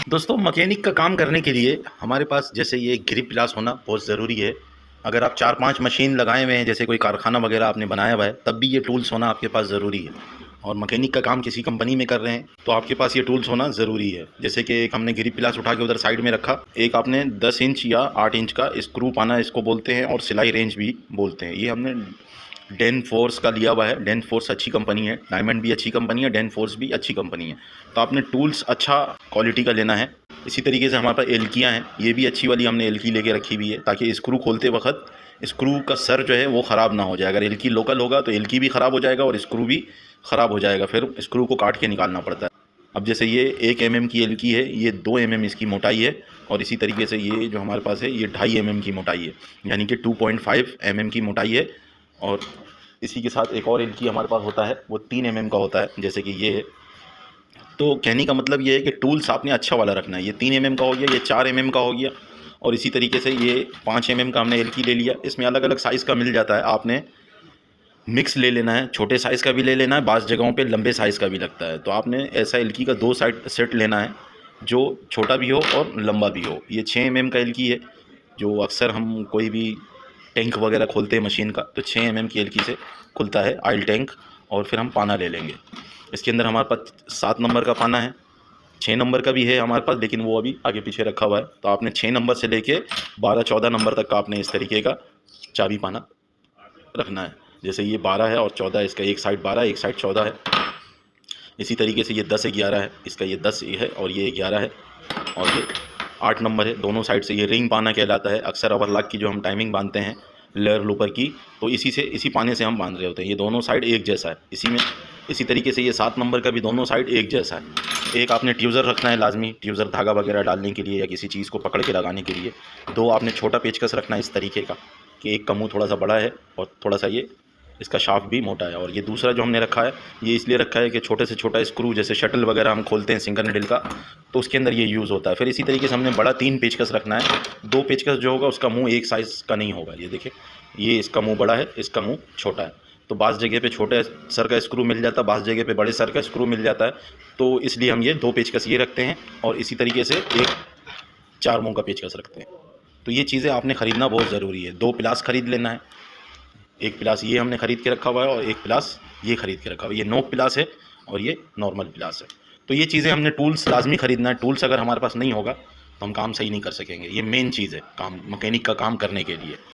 दोस्तों, मैकेनिक का काम करने के लिए हमारे पास जैसे ये ग्रिप ग्लास होना बहुत ज़रूरी है। अगर आप 4-5 मशीन लगाए हुए हैं, जैसे कोई कारखाना वगैरह आपने बनाया हुआ है, तब भी ये टूल्स होना आपके पास ज़रूरी है। और मैकेनिक का काम किसी कंपनी में कर रहे हैं तो आपके पास ये टूल्स होना ज़रूरी है। जैसे कि एक हमने ग्रिप ग्लास उठा के उधर साइड में रखा, एक आपने 10 इंच या 8 इंच का स्क्रू पाना इसको बोलते हैं, और सिलाई रेंज भी बोलते हैं। ये हमने डेन फोर्स का लिया हुआ है। डेन फोर्स अच्छी कंपनी है, डायमंड भी अच्छी कंपनी है, डेन फोर्स भी अच्छी कंपनी है। तो आपने टूल्स अच्छा क्वालिटी का लेना है। इसी तरीके से हमारे पास एलकियाँ हैं, ये भी अच्छी वाली हमने एलकी लेके रखी हुई है, ताकि स्क्रू खोलते वक्त स्क्रू का सर जो है वो ख़राब ना हो जाए। अगर एलकी लोकल होगा तो एलकी भी ख़राब हो जाएगा और स्क्रू भी ख़राब हो जाएगा, फिर स्क्रू को काट के निकालना पड़ता है। अब जैसे ये 1 mm की एलकी है, ये 2 mm इसकी मोटाई है, और इसी तरीके से ये जो हमारे पास है ये 2.5 mm की मोटाई है, यानी कि 2.5 mm की मोटाई है। और इसी के साथ एक और एलकी हमारे पास होता है, वो 3 mm का होता है, जैसे कि ये है। तो कहने का मतलब ये है कि टूल्स आपने अच्छा वाला रखना है। ये 3 mm का हो गया, ये 4 mm का हो गया, और इसी तरीके से ये 5 mm का हमने एलकी ले लिया। इसमें अलग अलग साइज़ का मिल जाता है, आपने मिक्स ले लेना है, छोटे साइज़ का भी ले लेना है, बाज़ जगहों पे लंबे साइज़ का भी लगता है। तो आपने ऐसा एलकी का 2 साइड सेट लेना है, जो छोटा भी हो और लंबा भी हो। ये 6 mm का एलकी है, जो अक्सर हम कोई भी टैंक वगैरह खोलते हैं मशीन का, तो 6 mm की एलकी से खुलता है ऑयल टैंक। और फिर हम पाना ले लेंगे। इसके अंदर हमारे पास 7 नंबर का पाना है, 6 नंबर का भी है हमारे पास, लेकिन वो अभी आगे पीछे रखा हुआ है। तो आपने 6 नंबर से लेके 12-14 नंबर तक का आपने इस तरीके का चाबी पाना रखना है। जैसे ये 12 है और 14 है, इसका एक साइड 12 है, एक साइड 14 है। इसी तरीके से ये 10-11 है, इसका ये 10 है और ये 11 है, और ये 8 नंबर है। दोनों साइड से ये रिंग पाना कहलाता है। अक्सर ओवरलॉक की जो हम टाइमिंग बांधते हैं लेयर लूपर की, तो इसी पाने से हम बांध रहे होते हैं। ये दोनों साइड एक जैसा है इसी तरीके से ये 7 नंबर का भी दोनों साइड एक जैसा है। एक आपने ट्यूज़र रखना है लाजमी, ट्यूज़र धागा वगैरह डालने के लिए या किसी चीज़ को पकड़ के लगाने के लिए। 2 आपने छोटा पेचकस रखना है इस तरीके का, कि एक का मुँह थोड़ा सा बड़ा है और थोड़ा सा ये इसका शाफ्ट भी मोटा है। और ये दूसरा जो हमने रखा है, ये इसलिए रखा है कि छोटे से छोटा स्क्रू, जैसे शटल वगैरह हम खोलते हैं सिंगल निडल का, तो उसके अंदर ये यूज़ होता है। फिर इसी तरीके से हमने बड़ा 3 पेचकस रखना है। 2 पेचकस जो होगा उसका मुंह एक साइज़ का नहीं होगा। ये देखिए, ये इसका मुंह बड़ा है, इसका मुंह छोटा है। तो बाज़ जगह पे छोटे सर का स्क्रू मिल जाता है, बाज़ जगह पे बड़े सर का स्क्रू मिल जाता है। तो इसलिए हम ये 2 पेचकस ये रखते हैं, और इसी तरीके से एक 4 मुँह का पेचकस रखते हैं। तो ये चीज़ें आपने ख़रीदना बहुत ज़रूरी है। 2 प्लास ख़रीद लेना है, एक प्लास ये हमने ख़रीद के रखा हुआ है, और एक प्लास ये ख़रीद के रखा हुआ है। ये नोक प्लास है और ये नॉर्मल प्लास है। तो ये चीज़ें हमने टूल्स लाजमी ख़रीदना है। टूल्स अगर हमारे पास नहीं होगा तो हम काम सही नहीं कर सकेंगे। ये मेन चीज़ है काम मैकेनिक का काम करने के लिए।